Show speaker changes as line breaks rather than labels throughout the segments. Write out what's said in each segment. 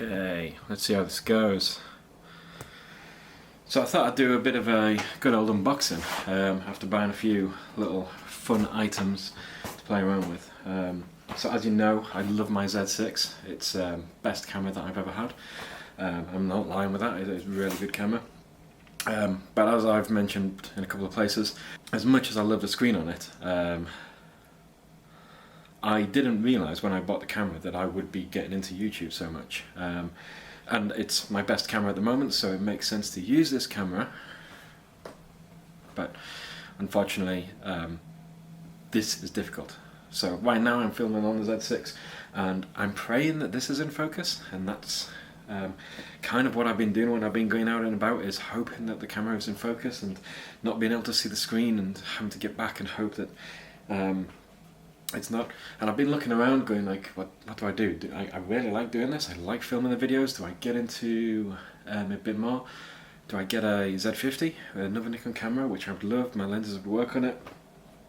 Okay, let's see how this goes. So I thought I'd do a bit of a good old unboxing after buying a few little fun items to play around with. So as you know, I love my Z6. It's best camera that I've ever had. I'm not lying with that, it's a really good camera. But as I've mentioned in a couple of places, as much as I love the screen on it, I didn't realise when I bought the camera that I would be getting into YouTube so much. And it's my best camera at the moment, so it makes sense to use this camera. But unfortunately, this is difficult. So right now I'm filming on the Z6, and I'm praying that this is in focus, and that's kind of what I've been doing when I've been going out and about, is hoping that the camera is in focus and not being able to see the screen and having to get back and hope that it's not. And I've been looking around going like, what do I do? I really like doing this, I like filming the videos. Do I get into a bit more? Do I get a Z50, another Nikon camera, which I would love, my lenses would work on it,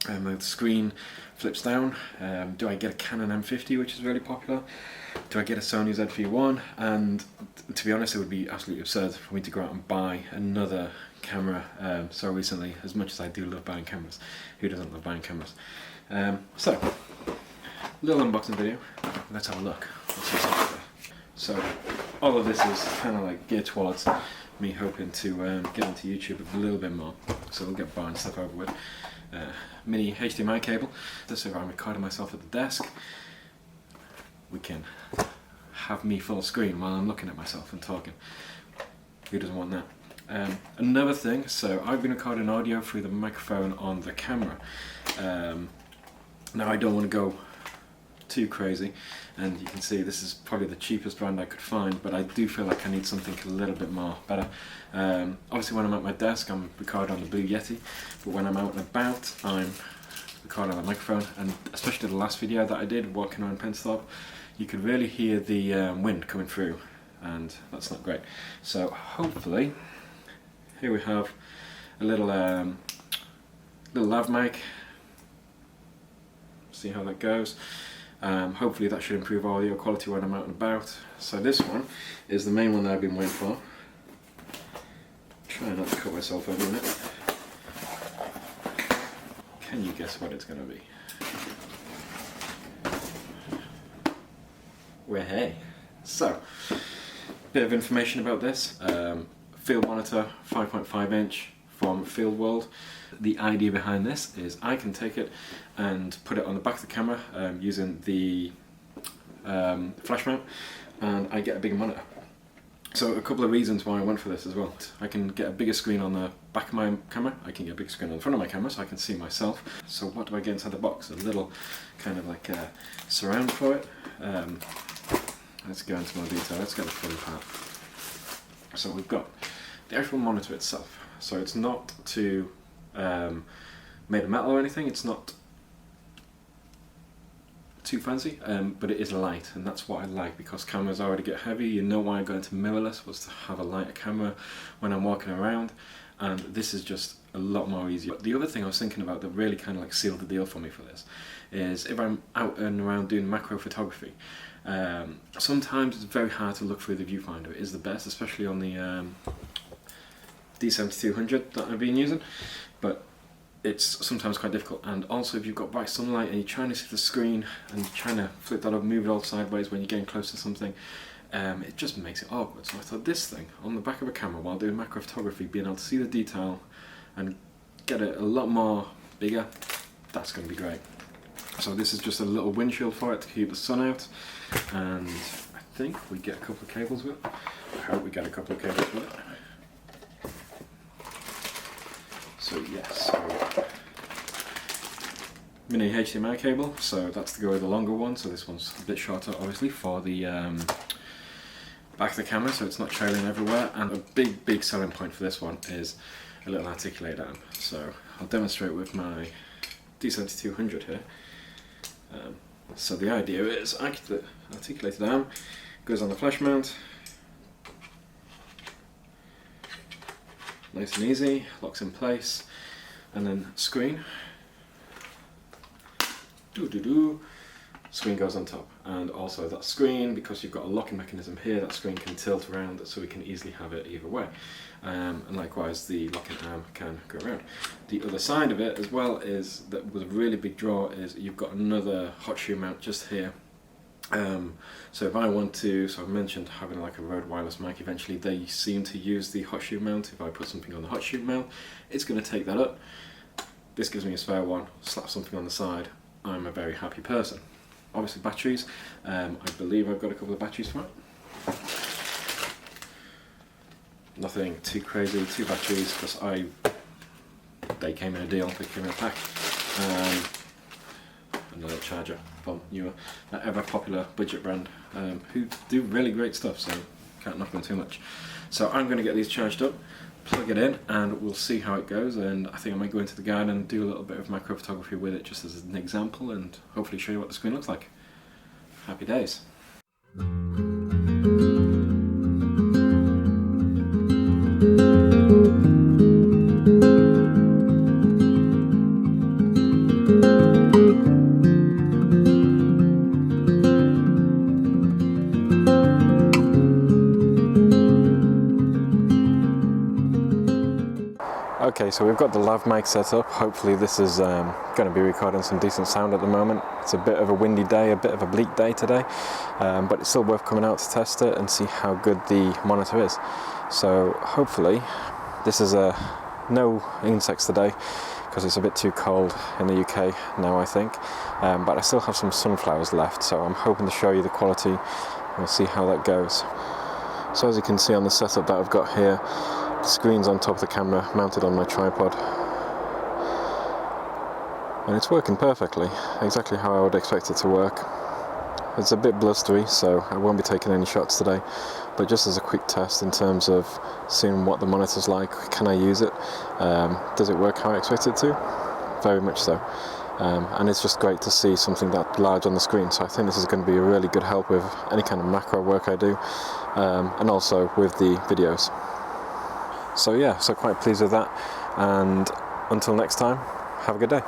the screen flips down. Do I get a Canon M50, which is really popular? Do I get a Sony ZV-1? And to be honest, it would be absolutely absurd for me to go out and buy another camera so recently, as much as I do love buying cameras. Who doesn't love buying cameras? So, little unboxing video. Let's have a look. So, all of this is kind of like geared towards me hoping to get into YouTube a little bit more. So we'll get buying stuff over with. Mini HDMI cable. So if I'm recording myself at the desk, we can have me full screen while I'm looking at myself and talking. Who doesn't want that? Another thing, so I've been recording audio through the microphone on the camera. Now I don't want to go too crazy, and you can see this is probably the cheapest brand I could find, but I do feel like I need something a little bit more better. Obviously when I'm at my desk I'm recording on the Blue Yeti, but when I'm out and about I'm recording on the microphone, and especially the last video that I did walking around Pensthorpe, you could really hear the wind coming through, and that's not great. So hopefully, here we have a little lav mic. See how that goes. Hopefully that should improve audio quality when I'm out and about. So this one is the main one that I've been waiting for. Try not to cut myself over it. Can you guess what it's going to be? Well, hey. So, bit of information about this. Field monitor, 5.5 inch from Field World. The idea behind this is I can take it and put it on the back of the camera using the flash mount, and I get a bigger monitor. So a couple of reasons why I went for this as well. I can get a bigger screen on the back of my camera, I can get a bigger screen on the front of my camera so I can see myself. So what do I get inside the box? A little kind of like a surround for it. Let's go into more detail, let's get the fun part. So we've got the actual monitor itself. So it's not made of metal or anything, it's not too fancy, but it is light, and that's what I like, because cameras already get heavy. You know why I got into mirrorless, was to have a lighter camera when I'm walking around, and this is just a lot more easier. But the other thing I was thinking about that really kind of like sealed the deal for me for this is if I'm out and around doing macro photography, sometimes it's very hard to look through the viewfinder. It is the best, especially on the D7200 that I've been using, but it's sometimes quite difficult. And also if you've got bright sunlight and you're trying to see the screen and you're trying to flip that up, move it all sideways when you're getting close to something, it just makes it awkward. So I thought this thing on the back of a camera while doing macro photography, being able to see the detail and get it a lot more bigger, that's going to be great. So this is just a little windshield for it to keep the sun out, and I think we get a couple of cables with it. I hope we get a couple of cables with it. So yes, mini HDMI cable, so that's to go with the longer one, so this one's a bit shorter obviously for the back of the camera, so it's not trailing everywhere. And a big selling point for this one is a little articulated arm. So I'll demonstrate with my D7200 here. So the idea is the articulated arm goes on the flash mount, nice and easy, locks in place, and then screen, screen goes on top, and also that screen, because you've got a locking mechanism here, that screen can tilt around so we can easily have it either way, and likewise the locking arm can go around. The other side of it as well is that with a really big draw is you've got another hot shoe mount just here. So if I want to, so I've mentioned having like a Rode wireless mic, eventually they seem to use the hot shoe mount. If I put something on the hot shoe mount, it's going to take that up. This gives me a spare one, slap something on the side, I'm a very happy person. Obviously batteries, I believe I've got a couple of batteries for it. Nothing too crazy, 2 batteries, because they came in a deal, they came in a pack. Another charger from newer, ever popular budget brand, who do really great stuff, so can't knock them too much. So I'm going to get these charged up, plug it in, and we'll see how it goes. And I think I might go into the garden and do a little bit of macro photography with it just as an example, and hopefully show you what the screen looks like. Happy days. Okay, so we've got the lav mic set up. Hopefully this is going to be recording some decent sound at the moment. It's a bit of a windy day, a bit of a bleak day today, but it's still worth coming out to test it and see how good the monitor is. So hopefully this is no insects today, because it's a bit too cold in the UK now, I think, but I still have some sunflowers left, so I'm hoping to show you the quality. We'll see how that goes. So as you can see on the setup that I've got here, the screen's on top of the camera, mounted on my tripod, and it's working perfectly, exactly how I would expect it to work. It's a bit blustery, so I won't be taking any shots today, but just as a quick test in terms of seeing what the monitor's like, can I use it, does it work how I expect it to? Very much so. And it's just great to see something that large on the screen, so I think this is going to be a really good help with any kind of macro work I do, and also with the videos. So yeah, so quite pleased with that, and until next time, have a good day.